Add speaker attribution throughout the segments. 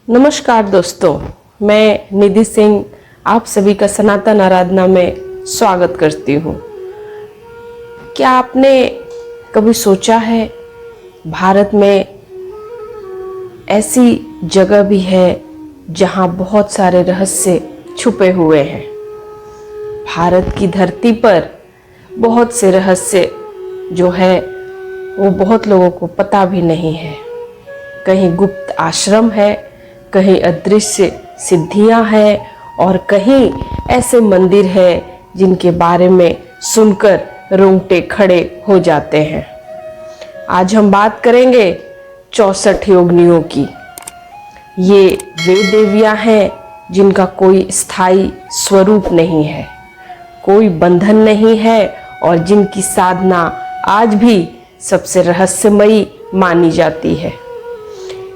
Speaker 1: नमस्कार दोस्तों, मैं निधि सिंह आप सभी का सनातन आराधना में स्वागत करती हूँ। क्या आपने कभी सोचा है भारत में ऐसी जगह भी है जहाँ बहुत सारे रहस्य छुपे हुए हैं। भारत की धरती पर बहुत से रहस्य जो है वो बहुत लोगों को पता भी नहीं है। कहीं गुप्त आश्रम है, कहीं अदृश्य सिद्धियां हैं और कहीं ऐसे मंदिर हैं जिनके बारे में सुनकर रोंगटे खड़े हो जाते हैं। आज हम बात करेंगे 64 योगिनियों की। ये वे देवियां हैं जिनका कोई स्थायी स्वरूप नहीं है, कोई बंधन नहीं है और जिनकी साधना आज भी सबसे रहस्यमयी मानी जाती है।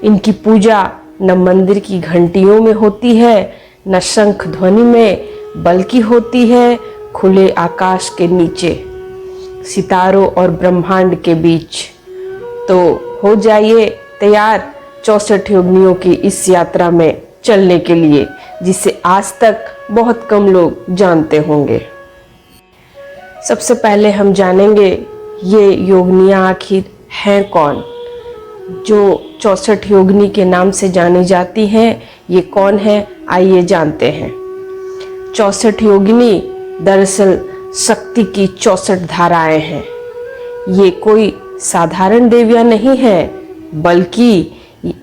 Speaker 1: इनकी पूजा न मंदिर की घंटियों में होती है, न शंख ध्वनि में, बल्कि होती है खुले आकाश के नीचे, सितारों और ब्रह्मांड के बीच। तो हो जाइए तैयार 64 योगिनियों की इस यात्रा में चलने के लिए, जिसे आज तक बहुत कम लोग जानते होंगे। सबसे पहले हम जानेंगे ये योगिनियाँ आखिर हैं कौन। जो 64 योगिनी के नाम से जानी जाती हैं, ये कौन है, आइए जानते हैं। 64 योगिनी दरअसल शक्ति की 64 धाराएं हैं। ये कोई साधारण देवियां नहीं हैं, बल्कि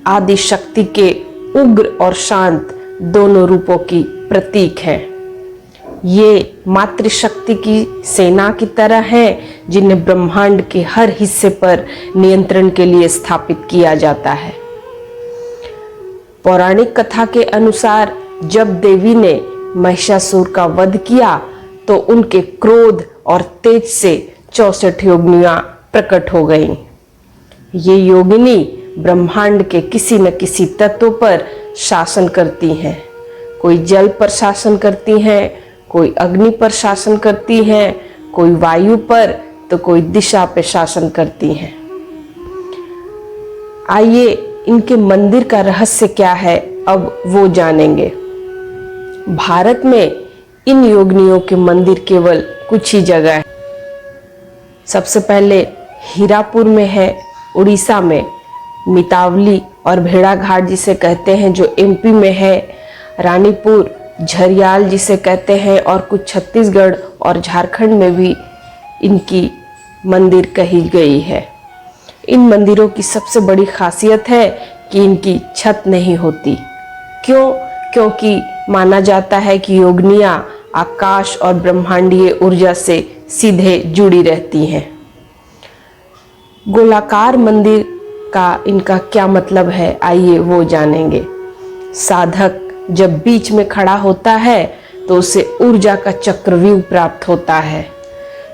Speaker 1: आदि शक्ति के उग्र और शांत दोनों रूपों की प्रतीक हैं। ये मातृशक्ति की सेना की तरह है, जिन्हें ब्रह्मांड के हर हिस्से पर नियंत्रण के लिए स्थापित किया जाता है। पौराणिक कथा के अनुसार जब देवी ने महिषासुर का वध किया तो उनके क्रोध और तेज से 64 योगिनियां प्रकट हो गईं। ये योगिनी ब्रह्मांड के किसी न किसी तत्व पर शासन करती हैं। कोई जल पर शासन करती हैं, कोई अग्नि पर शासन करती हैं, कोई वायु पर, तो कोई दिशा पे शासन करती हैं। आइए इनके मंदिर का रहस्य क्या है अब वो जानेंगे। भारत में इन योगिनियों के मंदिर केवल कुछ ही जगह है। सबसे पहले हीरापुर में है, उड़ीसा में, मितावली और भेड़ाघाट जिसे कहते हैं जो एमपी में है, रानीपुर, झरियाल जिसे कहते हैं, और कुछ छत्तीसगढ़ और झारखंड में भी इनकी मंदिर कही गई है। इन मंदिरों की सबसे बड़ी खासियत है कि इनकी छत नहीं होती। क्यों? क्योंकि माना जाता है कि योगिनियां आकाश और ब्रह्मांडीय ऊर्जा से सीधे जुड़ी रहती हैं। गोलाकार मंदिर का इनका क्या मतलब है, आइए वो जानेंगे। साधक जब बीच में खड़ा होता है तो उसे ऊर्जा का चक्रव्यूह प्राप्त होता है।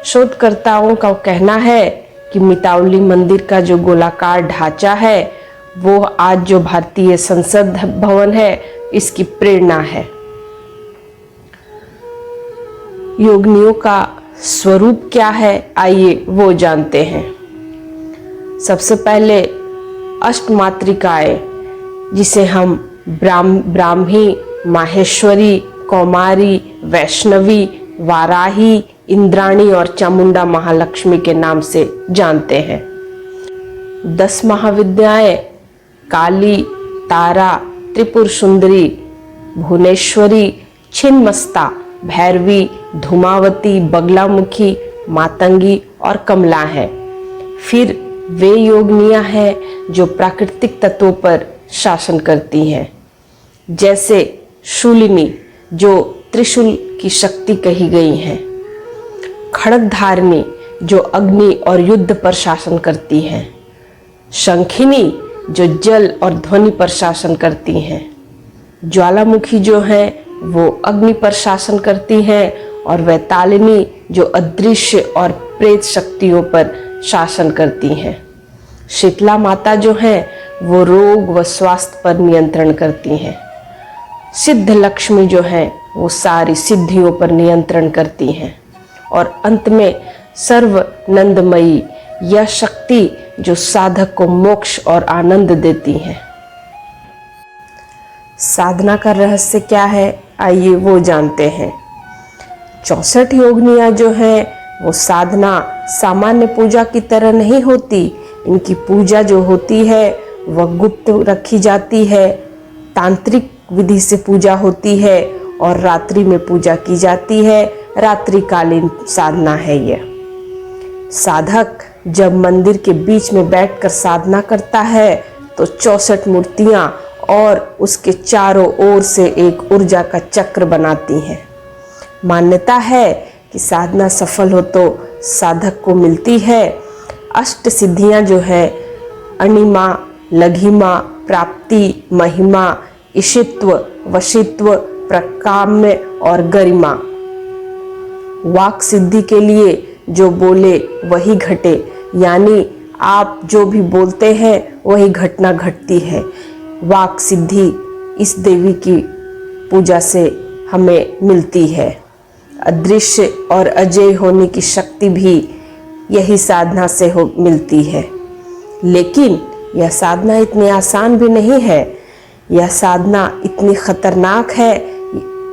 Speaker 1: शोधकर्ताओं का कहना है कि मितावली मंदिर का जो गोलाकार ढांचा है वो आज जो भारतीय संसद भवन है इसकी प्रेरणा है। योगिनियों का स्वरूप क्या है, आइए वो जानते हैं। सबसे पहले अष्टमातृकाएं, जिसे हम ब्राह्मी, माहेश्वरी, कौमारी, वैष्णवी, वाराही, इंद्राणी और चामुंडा महालक्ष्मी के नाम से जानते हैं। 10 महाविद्याएं काली, तारा, त्रिपुर सुंदरी, भुवनेश्वरी, छिन्नमस्ता, भैरवी, धूमावती, बगलामुखी, मातंगी और कमला हैं। फिर वे योगिनियां हैं जो प्राकृतिक तत्वों पर शासन करती हैं, जैसे शूलिनी जो त्रिशूल की शक्ति कही गई हैं, खड्गधारिणी जो अग्नि और युद्ध पर शासन करती हैं, शंखिनी जो जल और ध्वनि पर शासन करती हैं, ज्वालामुखी जो हैं वो अग्नि पर शासन करती हैं, और वैतालिनी जो अदृश्य और प्रेत शक्तियों पर शासन करती हैं। शीतला माता जो हैं वो रोग व स्वास्थ्य पर नियंत्रण करती हैं। सिद्ध लक्ष्मी जो हैं वो सारी सिद्धियों पर नियंत्रण करती हैं। और अंत में सर्वनंदमयी यह शक्ति जो साधक को मोक्ष और आनंद देती हैं। साधना का रहस्य क्या है, आइए वो जानते हैं। 64 योगनियाँ जो हैं वो साधना सामान्य पूजा की तरह नहीं होती। इनकी पूजा जो होती है वह गुप्त रखी जाती है, तांत्रिक विधि से पूजा होती है और रात्रि में पूजा की जाती है। रात्रिकालीन साधना है यह। साधक जब मंदिर के बीच में बैठकर साधना करता है तो 64 मूर्तियां और उसके चारों ओर से एक ऊर्जा का चक्र बनाती हैं। मान्यता है कि साधना सफल हो तो साधक को मिलती है अष्ट सिद्धियां जो है अणिमा, लघिमा, प्राप्ति, महिमा, ईशित्व, वशित्व, प्रकाम्य और गरिमा। वाक सिद्धि के लिए जो बोले वही घटे, यानी आप जो भी बोलते हैं वही घटना घटती है। वाक सिद्धि इस देवी की पूजा से हमें मिलती है। अदृश्य और अजेय होने की शक्ति भी यही साधना से मिलती है। लेकिन यह साधना इतनी आसान भी नहीं है। यह साधना इतनी खतरनाक है,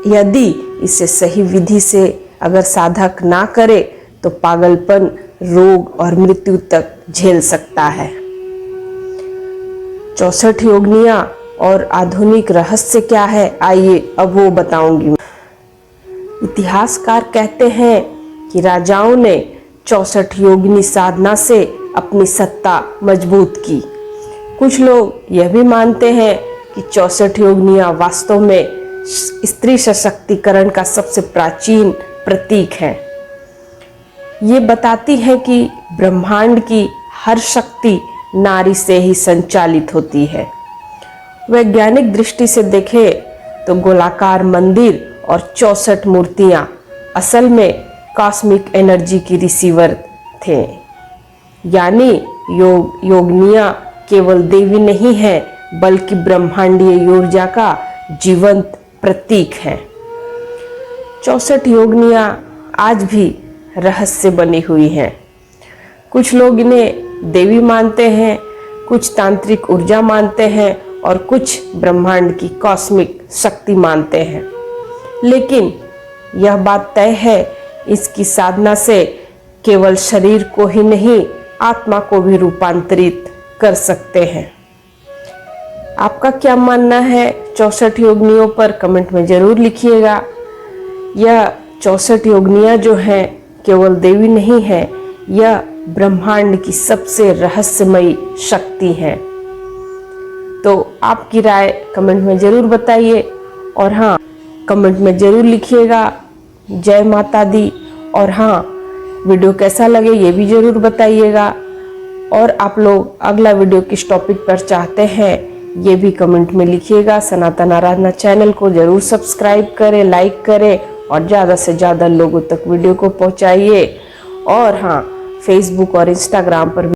Speaker 1: यदि इसे सही विधि से अगर साधक ना करे तो पागलपन, रोग और मृत्यु तक झेल सकता है। 64 योगनियाँ और आधुनिक रहस्य क्या है, आइए अब वो बताऊंगी। इतिहासकार कहते हैं कि राजाओं ने 64 योगिनी साधना से अपनी सत्ता मजबूत की। कुछ लोग यह भी मानते हैं कि 64 योगिनियाँ वास्तव में स्त्री सशक्तिकरण का सबसे प्राचीन प्रतीक है। ये बताती है कि ब्रह्मांड की हर शक्ति नारी से ही संचालित होती है। वैज्ञानिक दृष्टि से देखें तो गोलाकार मंदिर और 64 मूर्तियां असल में कॉस्मिक एनर्जी की रिसीवर थे। यानी योगनियाँ केवल देवी नहीं है बल्कि ब्रह्मांडीय ऊर्जा का जीवंत प्रतीक है। 64 योगनियाँ आज भी रहस्य बनी हुई हैं। कुछ लोग इन्हें देवी मानते हैं, कुछ तांत्रिक ऊर्जा मानते हैं और कुछ ब्रह्मांड की कॉस्मिक शक्ति मानते हैं। लेकिन यह बात तय है, इसकी साधना से केवल शरीर को ही नहीं आत्मा को भी रूपांतरित कर सकते हैं। आपका क्या मानना है 64 योगनियों पर कमेंट में जरूर लिखिएगा। यह 64 योगनियाँ जो हैं केवल देवी नहीं है, यह ब्रह्मांड की सबसे रहस्यमयी शक्ति है। तो आपकी राय कमेंट में जरूर बताइए और हाँ, कमेंट में जरूर लिखिएगा जय माता दी। और हाँ, वीडियो कैसा लगे ये भी जरूर बताइएगा। और आप लोग अगला वीडियो किस टॉपिक पर चाहते हैं ये भी कमेंट में लिखिएगा। सनातन आराधना चैनल को जरूर सब्सक्राइब करें, लाइक करें और ज़्यादा से ज़्यादा लोगों तक वीडियो को पहुंचाइए। और हाँ, फेसबुक और इंस्टाग्राम पर